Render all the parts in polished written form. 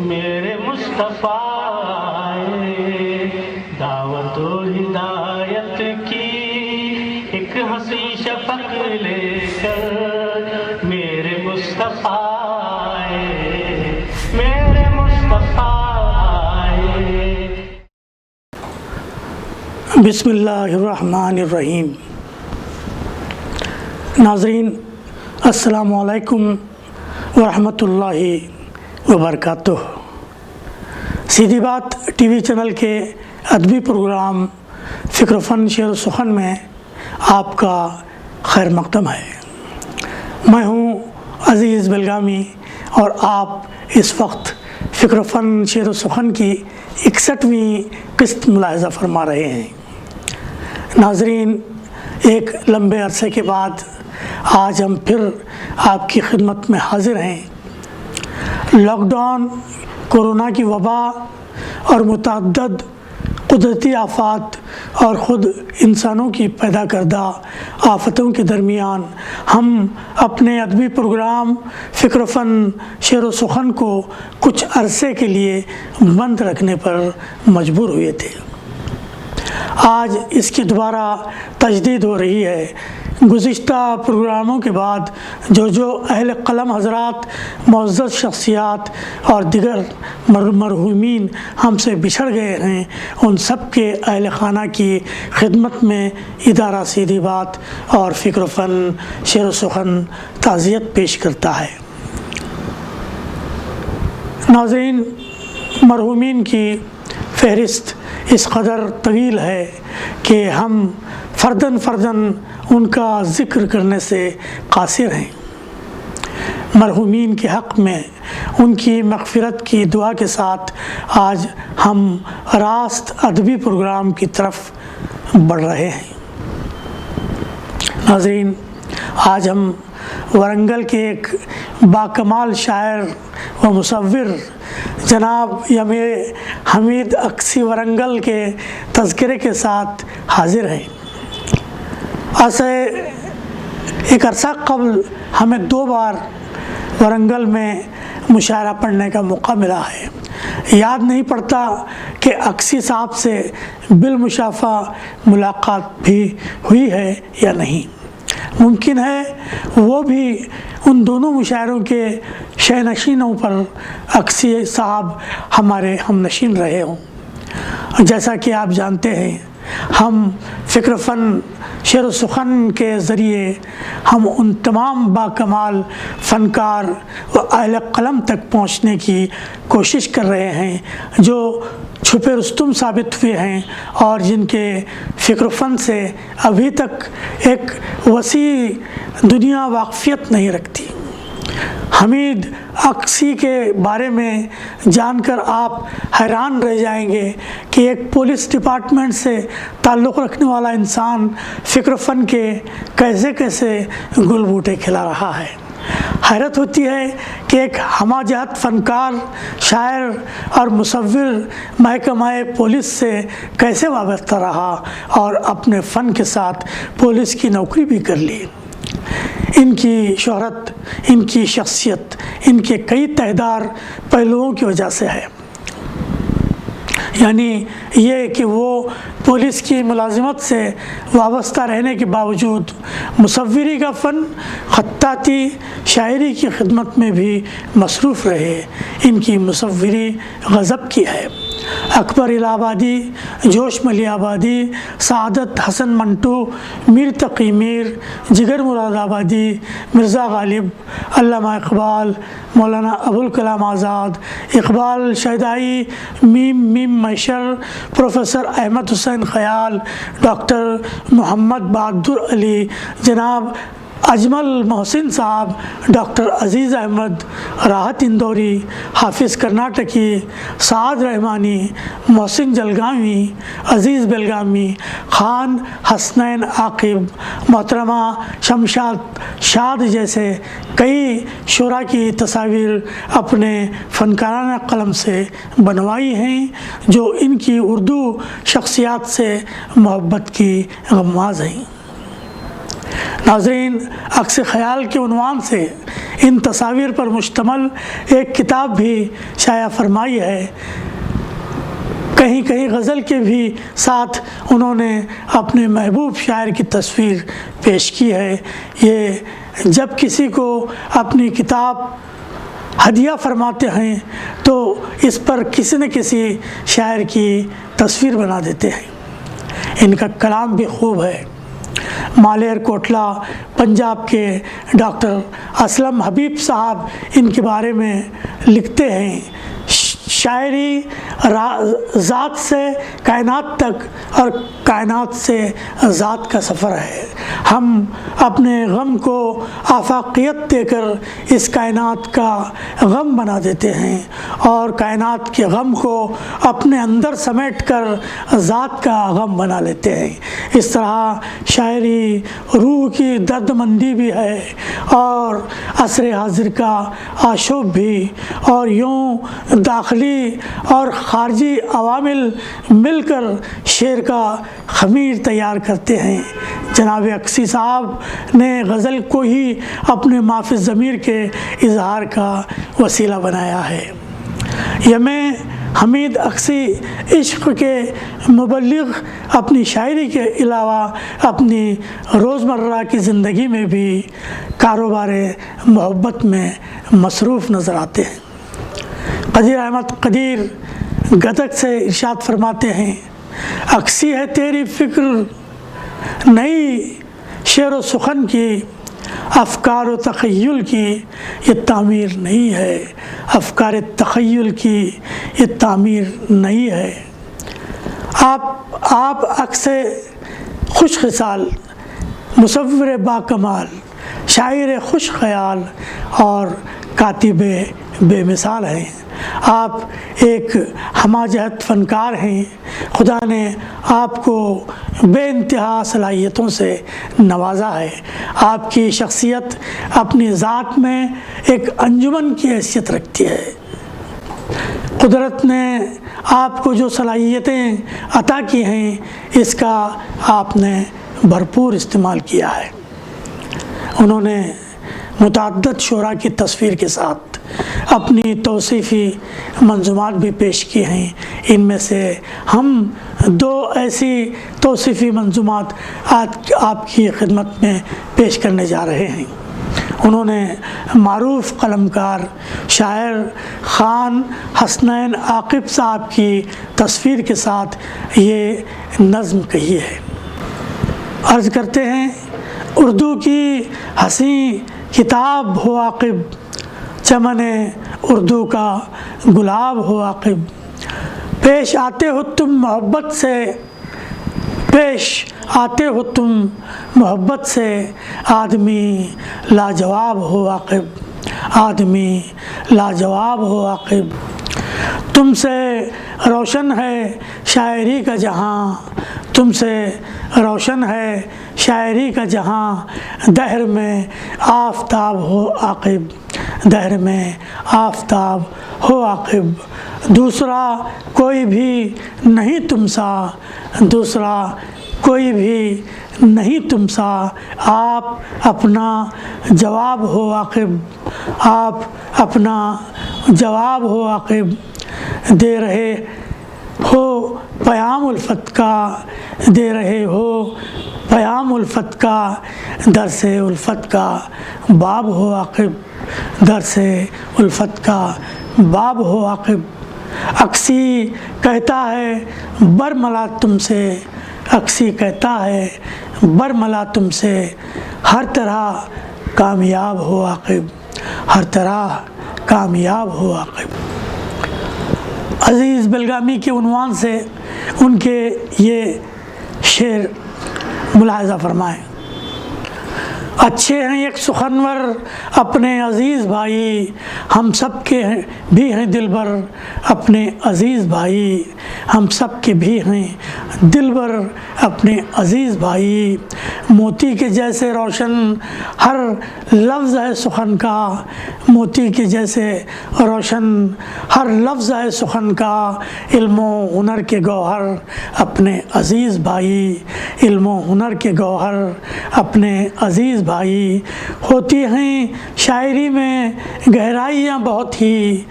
میرے مصطفیٰ آئے دعوت و ہدایت کی ایک ہنسی شفق لے کر، میرے مصطفیٰ آئے، میرے مصطفیٰ آئے۔ بسم اللہ الرحمن الرحیم۔ ناظرین السلام علیکم ورحمۃ اللہ وبرکاتہ۔ سیدھی بات ٹی وی چینل کے ادبی پروگرام فکر و فن شعر و سخن میں آپ کا خیر مقدم ہے۔ میں ہوں عزیز بلگامی اور آپ اس وقت فکر و فن شعر و سخن کی 61ویں قسط ملاحظہ فرما رہے ہیں۔ ناظرین، ایک لمبے عرصے کے بعد آج ہم پھر آپ کی خدمت میں حاضر ہیں۔ لاک ڈاؤن، کورونا کی وبا اور متعدد قدرتی آفات اور خود انسانوں کی پیدا کردہ آفتوں کے درمیان ہم اپنے ادبی پروگرام فکر و فن شعر و سخن کو کچھ عرصے کے لیے بند رکھنے پر مجبور ہوئے تھے۔ آج اس کی دوبارہ تجدید ہو رہی ہے۔ گزشتہ پروگراموں کے بعد جو اہل قلم حضرات، معزز شخصیات اور دیگر مرحومین ہم سے بچھڑ گئے ہیں، ان سب کے اہل خانہ کی خدمت میں ادارہ سیدھی بات اور فکر و فن شعر و سخن تعزیت پیش کرتا ہے۔ ناظرین، مرحومین کی فہرست اس قدر طویل ہے کہ ہم فرداً ان کا ذکر کرنے سے قاصر ہیں۔ مرحومین کے حق میں ان کی مغفرت کی دعا کے ساتھ آج ہم راست ادبی پروگرام کی طرف بڑھ رہے ہیں۔ ناظرین، آج ہم ورنگل کے ایک باکمال شاعر و مصور جناب حمید اکسی ورنگل کے تذکرے کے ساتھ حاضر ہیں۔ ایک عرصہ قبل ہمیں 2 بار ورنگل میں مشاعرہ پڑھنے کا موقع ملا ہے۔ یاد نہیں پڑتا کہ اکسی صاحب سے بالمشافہ ملاقات بھی ہوئی ہے یا نہیں۔ ممکن ہے وہ بھی ان دونوں مشاعروں کے شہنشینوں پر اکسی صاحب ہمارے ہم نشین رہے ہوں۔ جیسا کہ آپ جانتے ہیں، ہم فکر فن شعر و سخن کے ذریعے ہم ان تمام باکمال فنکار و اہل قلم تک پہنچنے کی کوشش کر رہے ہیں جو چھپے رستم ثابت ہوئے ہیں اور جن کے فکر و فن سے ابھی تک ایک وسیع دنیا واقفیت نہیں رکھتی۔ حمید اکسی کے بارے میں جان کر آپ حیران رہ جائیں گے کہ ایک پولیس ڈپارٹمنٹ سے تعلق رکھنے والا انسان فکر و فن کے کیسے گل بوٹے کھلا رہا ہے۔ حیرت ہوتی ہے کہ ایک ہماجہت فنکار، شاعر اور مصور محکمہ پولیس سے کیسے وابستہ رہا اور اپنے فن کے ساتھ پولیس کی نوکری بھی کر لی۔ ان کی شہرت، ان کی شخصیت، ان کے کئی تہدار پہلوؤں کی وجہ سے ہے۔ یعنی یہ کہ وہ پولیس کی ملازمت سے وابستہ رہنے کے باوجود مصوری کا فن، خطاطی، شاعری کی خدمت میں بھی مصروف رہے۔ ان کی مصوری غضب کی ہے۔ اکبر الہ آبادی، جوش ملی آبادی، سعادت حسن منٹو، میر تقی میر، جگر مراد آبادی، مرزا غالب، علامہ اقبال، مولانا ابوالکلام آزاد، اقبال شیدائی، میم میشر، پروفیسر احمد حسین خیال، ڈاکٹر محمد بہادر علی، جناب اجمل محسن صاحب، ڈاکٹر عزیز احمد، راحت اندوری، حافظ کرناٹکی، سعد رحمانی، محسن جلگامی، عزیز بلگامی، خان حسنین عاقب، محترمہ شمشاد شاد جیسے کئی شعراء کی تصاویر اپنے فنکارانہ قلم سے بنوائی ہیں جو ان کی اردو شخصیات سے محبت کی غماز ہیں۔ ناظرین، عکس خیال کے عنوان سے ان تصاویر پر مشتمل ایک کتاب بھی شائع فرمائی ہے۔ کہیں کہیں غزل کے بھی ساتھ انہوں نے اپنے محبوب شاعر کی تصویر پیش کی ہے۔ یہ جب کسی کو اپنی کتاب ہدیہ فرماتے ہیں تو اس پر کسی نہ کسی شاعر کی تصویر بنا دیتے ہیں۔ ان کا کلام بھی خوب ہے۔ مالیر کوٹلہ پنجاب کے ڈاکٹر اسلم حبیب صاحب ان کے بارے میں لکھتے ہیں، شاعری ذات سے کائنات تک اور کائنات سے ذات کا سفر ہے۔ ہم اپنے غم کو آفاقیت دے کر اس کائنات کا غم بنا دیتے ہیں اور کائنات کے غم کو اپنے اندر سمیٹ کر ذات کا غم بنا لیتے ہیں۔ اس طرح شاعری روح کی درد مندی بھی ہے اور عصر حاضر کا آشوب بھی، اور یوں داخلی اور خارجی عوامل مل کر شعر کا خمیر تیار کرتے ہیں۔ جناب اکسی صاحب نے غزل کو ہی اپنے معافی ضمیر کے اظہار کا وسیلہ بنایا ہے۔ میں حمید اکسی عشق کے مبلغ اپنی شاعری کے علاوہ اپنی روزمرہ کی زندگی میں بھی کاروبار محبت میں مصروف نظر آتے ہیں۔ قدیر احمد قدیر گدک سے ارشاد فرماتے ہیں، اکسی ہے تیری فکر نئی شعر-و-سخن کی، افکار و تخیل کی یہ تعمیر نہیں ہے، افکار تخیل کی یہ تعمیر نہیں ہے۔ آپ عکس خوش خصال، مصور با کمال، شاعر خوش خیال اور کاتب بے مثال ہیں۔ آپ ایک ہماجہت فنکار ہیں۔ خدا نے آپ کو بے انتہا صلاحیتوں سے نوازا ہے۔ آپ کی شخصیت اپنی ذات میں ایک انجمن کی حیثیت رکھتی ہے۔ قدرت نے آپ کو جو صلاحیتیں عطا کی ہیں اس کا آپ نے بھرپور استعمال کیا ہے۔ انہوں نے متعدد شعراء کی تصویر کے ساتھ اپنی توصیفی منظومات بھی پیش کی ہیں۔ ان میں سے ہم دو ایسی توصیفی منظومات آپ کی خدمت میں پیش کرنے جا رہے ہیں۔ انہوں نے معروف قلمکار شاعر خان حسنین عاقب صاحب کی تصویر کے ساتھ یہ نظم کہی ہے۔ عرض کرتے ہیں، اردو کی حسین کتاب ہو عاقب، چمن اردو کا گلاب ہو عاقب، پیش آتے ہو تم محبت سے، پیش آتے ہو تم محبت سے، آدمی لاجواب ہو عاقب، آدمی لاجواب ہو عاقب، تم سے روشن ہے شاعری کا جہاں، تم سے روشن ہے شاعری کا جہاں، دہر میں آفتاب ہو عاقب، دہر میں آفتاب ہو عاقب، دوسرا کوئی بھی نہیں تم سا، دوسرا کوئی بھی نہیں تم سا، آپ اپنا جواب ہو عاقب، آپ اپنا جواب ہو عاقب، دے رہے ہو پیام الفت کا، دے رہے ہو پیام الفت کا، در سے الفت کا باب ہو عاقب، در سے الفت کا باب ہو عاقب، اکسی کہتا ہے برملا تم سے، اکسی کہتا ہے برملا تم سے، ہر طرح کامیاب ہو عاقب، ہر طرح کامیاب ہو عاقب۔ عزیز بیلگامی کے عنوان سے ان کے یہ شعر ملاحظہ فرمائیں۔ اچھے ہیں ایک سخنور اپنے عزیز بھائی، ہم سب کے بھی ہیں دلبر اپنے عزیز بھائی، ہم سب کے بھی ہیں دلبر اپنے عزیز بھائی۔ موتی کے جیسے روشن ہر لفظ ہے سخن کا، موتی کے جیسے روشن ہر لفظ ہے سخن کا، علم و ہنر کے گوہر اپنے عزیز بھائی، علم و ہنر کے گوہر اپنے عزیز بھائی۔ ہوتی ہیں شاعری میں گہرائیاں بہت ہی،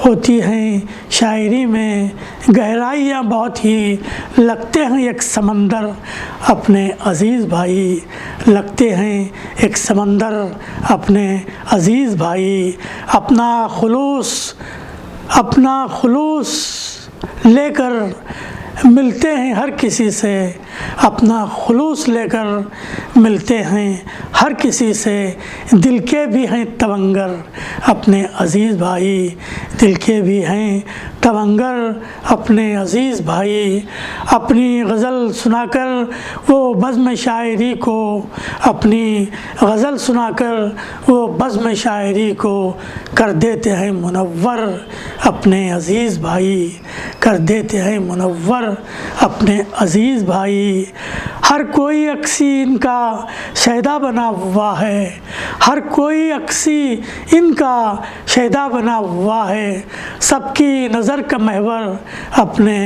ہوتی ہیں شاعری میں گہرائیاں بہت ہی، لگتے ہیں ایک سمندر اپنے عزیز بھائی، لگتے ہیں ایک سمندر اپنے عزیز بھائی۔ اپنا خلوص لے کر ملتے ہیں ہر کسی سے، اپنا خلوص لے کر ملتے ہیں ہر کسی سے، دل کے بھی ہیں تونگر اپنے عزیز بھائی، دل کے بھی ہیں تونگر اپنے عزیز بھائی۔ اپنی غزل سنا کر وہ بزم شاعری کو، اپنی غزل سنا کر وہ بزم شاعری کو کر دیتے ہیں منور اپنے عزیز بھائی، کر دیتے ہیں منور اپنے عزیز بھائی۔ ہر کوئی اکسی ان کا شیدا بنا ہوا ہے، ہر کوئی اکسی ان کا شیدا بنا ہوا ہے، سب کی نظر کا محور اپنے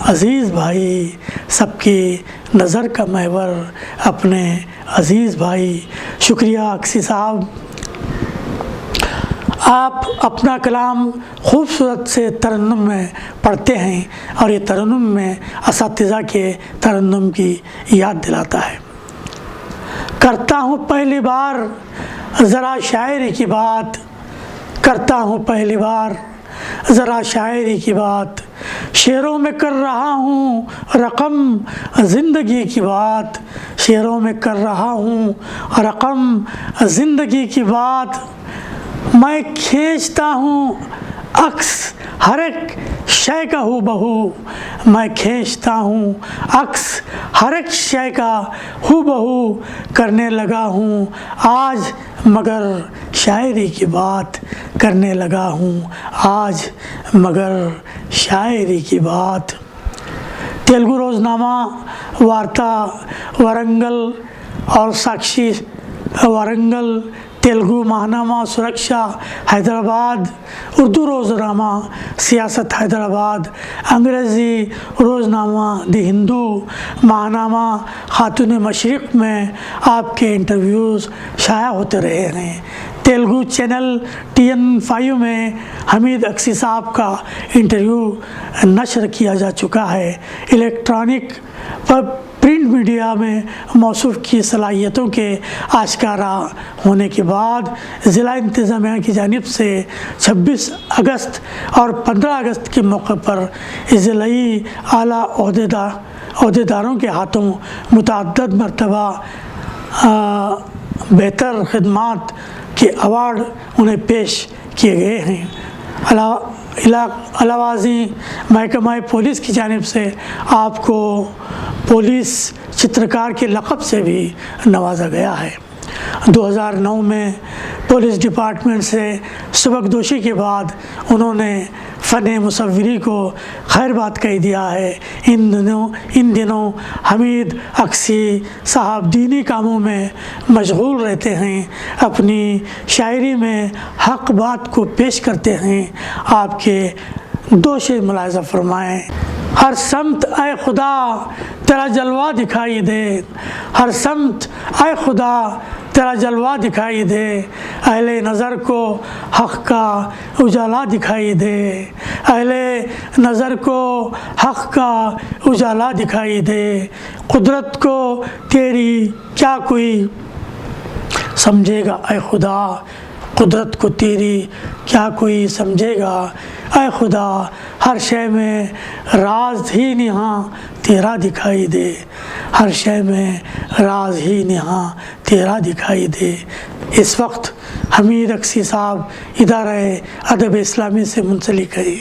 عزیز بھائی، سب کی نظر کا محور اپنے عزیز بھائی۔ شکریہ اکسی صاحب، آپ اپنا کلام خوبصورت سے ترنم میں پڑھتے ہیں اور یہ ترنم میں اساتذہ کے ترنم کی یاد دلاتا ہے۔ کرتا ہوں پہلی بار ذرا شاعری کی بات، کرتا ہوں پہلی بار ذرا شاعری کی بات، شعروں میں کر رہا ہوں رقم زندگی کی بات، شعروں میں کر رہا ہوں رقم زندگی کی بات۔ میں کھینچتا ہوں عکس ہر ایک شے کا ہو بہو، میں کھینچتا ہوں عکس ہر ایک شے کا ہو بہو، کرنے لگا ہوں آج مگر شاعری کی بات، کرنے لگا ہوں آج مگر شاعری کی بات۔ تیلگو روزنامہ وارتا ورنگل اور ساکشی ورنگل، تیلگو ماہنامہ سرکشا حیدرآباد، اردو روزنامہ سیاست حیدرآباد، انگریزی روزنامہ دی ہندو، ماہنامہ خاتون مشرق میں آپ کے انٹرویوز شائع ہوتے رہے ہیں۔ تیلگو چینل TN5 میں حمید اکسی صاحب کا انٹرویو نشر کیا جا چکا ہے۔ الیکٹرانک پرنٹ میڈیا میں موصوف کی صلاحیتوں کے آشکارا ہونے کے بعد ضلع انتظامیہ کی جانب سے 26 اگست اور 15 اگست کے موقع پر ضلعی اعلیٰ عہدیداروں کے ہاتھوں متعدد مرتبہ بہتر خدمات کے ایوارڈ انہیں پیش کیے گئے ہیں۔ علاوہ ازیں محکمہ پولیس کی جانب سے آپ کو پولیس چترکار کے لقب سے بھی نوازا گیا ہے۔ 2009 میں پولیس ڈپارٹمنٹ سے سبکدوشی کے بعد انہوں نے فن مصوری کو خیر بات کہہ دیا ہے۔ ان دنوں حمید اکسی صاحب دینی کاموں میں مشغول رہتے ہیں، اپنی شاعری میں حق بات کو پیش کرتے ہیں۔ آپ کے دو شعر ملاحظہ فرمائیں۔ ہر سمت اے خدا تیرا جلوہ دکھائی دے، ہر سمت اے خدا تیرا جلوہ دکھائی دے، اہل نظر کو حق کا اجالا دکھائی دے، اہل نظر کو حق کا اجالا دکھائی دے، قدرت کو تیری کیا کوئی سمجھے گا اے خدا، قدرت کو تیری کیا کوئی سمجھے گا اے خدا، ہر شے میں راز ہی نہاں تیرا دکھائی دے، ہر شے میں راز ہی نہاں تیرا دکھائی دے۔ اس وقت حمید اکسی صاحب ادارہ ادب اسلامی سے منسلک ہے۔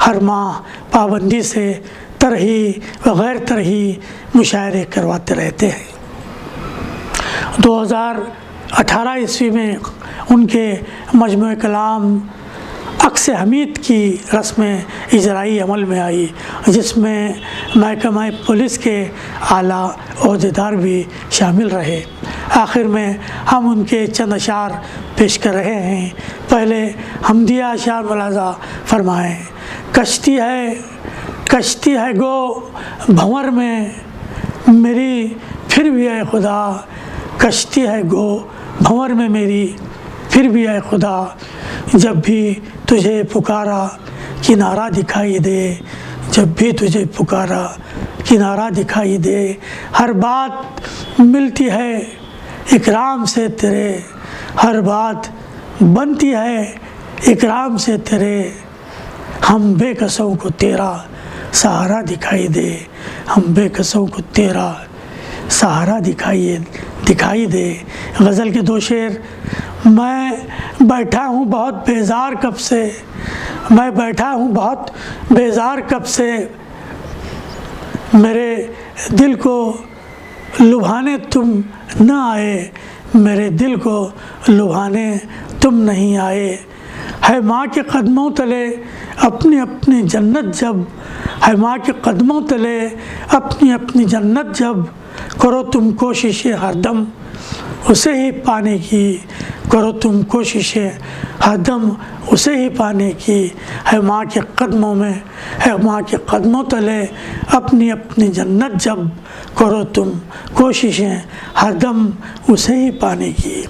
ہر ماہ پابندی سے طرحی و غیر طرحی مشاعرے کرواتے رہتے ہیں۔ 18 میں ان کے مجموعہ کلام عکس حمید کی رسمیں اجرائی عمل میں آئی، جس میں محکمہ پولیس کے اعلیٰ عہدیدار بھی شامل رہے۔ آخر میں ہم ان کے چند اشعار پیش کر رہے ہیں۔ پہلے حمدیہ اشعار ملاحظہ فرمائیں۔ کشتی ہے گو بھنور میں میری پھر بھی اے خدا، کشتی ہے گو بھنور میں میری پھر بھی اے خدا، جب بھی تجھے پکارا کنارہ دکھائی دے، جب بھی تجھے پکارا کنارہ دکھائی دے، ہر بات ملتی ہے اکرام سے تیرے، ہر بات بنتی ہے اکرام سے تیرے، ہم بے کسوں کو تیرا سہارا دکھائی دے، ہم بے کسوں کو تیرا سہارا دکھائی دے۔ غزل کے 2 شعر۔ میں بیٹھا ہوں بہت بیزار کب سے، میں بیٹھا ہوں بہت بیزار کب سے، میرے دل کو لبھانے تم نہ آئے، میرے دل کو لبھانے تم نہیں آئے، ہے ماں کے قدموں تلے اپنی اپنی جنت جب، ہے ماں کے قدموں تلے اپنی اپنی جنت جب، کرو تم کوششیں ہر دم اسے ہی پانے کی، کرو تم کوششیں ہر دم اسے ہی پانے کی، ہے ماں کے قدموں میں، ہے ماں کے قدموں تلے اپنی اپنی جنت جب، کرو تم کوششیں ہر دم اسے ہی پانے کی۔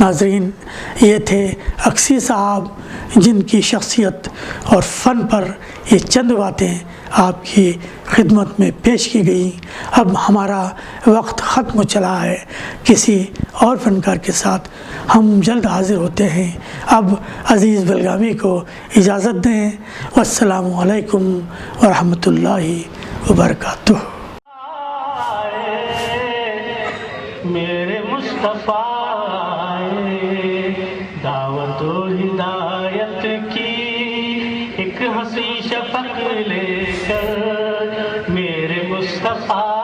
ناظرین، یہ تھے اکسی صاحب، جن کی شخصیت اور فن پر یہ چند باتیں آپ کی خدمت میں پیش کی گئیں۔ اب ہمارا وقت ختم ہو چلا ہے، کسی اور فنکار کے ساتھ ہم جلد حاضر ہوتے ہیں۔ اب عزیز بلگامی کو اجازت دیں۔ والسلام علیکم ورحمۃ اللہ وبرکاتہ۔ میرے مصطفیٰ دعوت و ہدایت کی ایک حسین شفق لے کر، میرے مصطفیٰ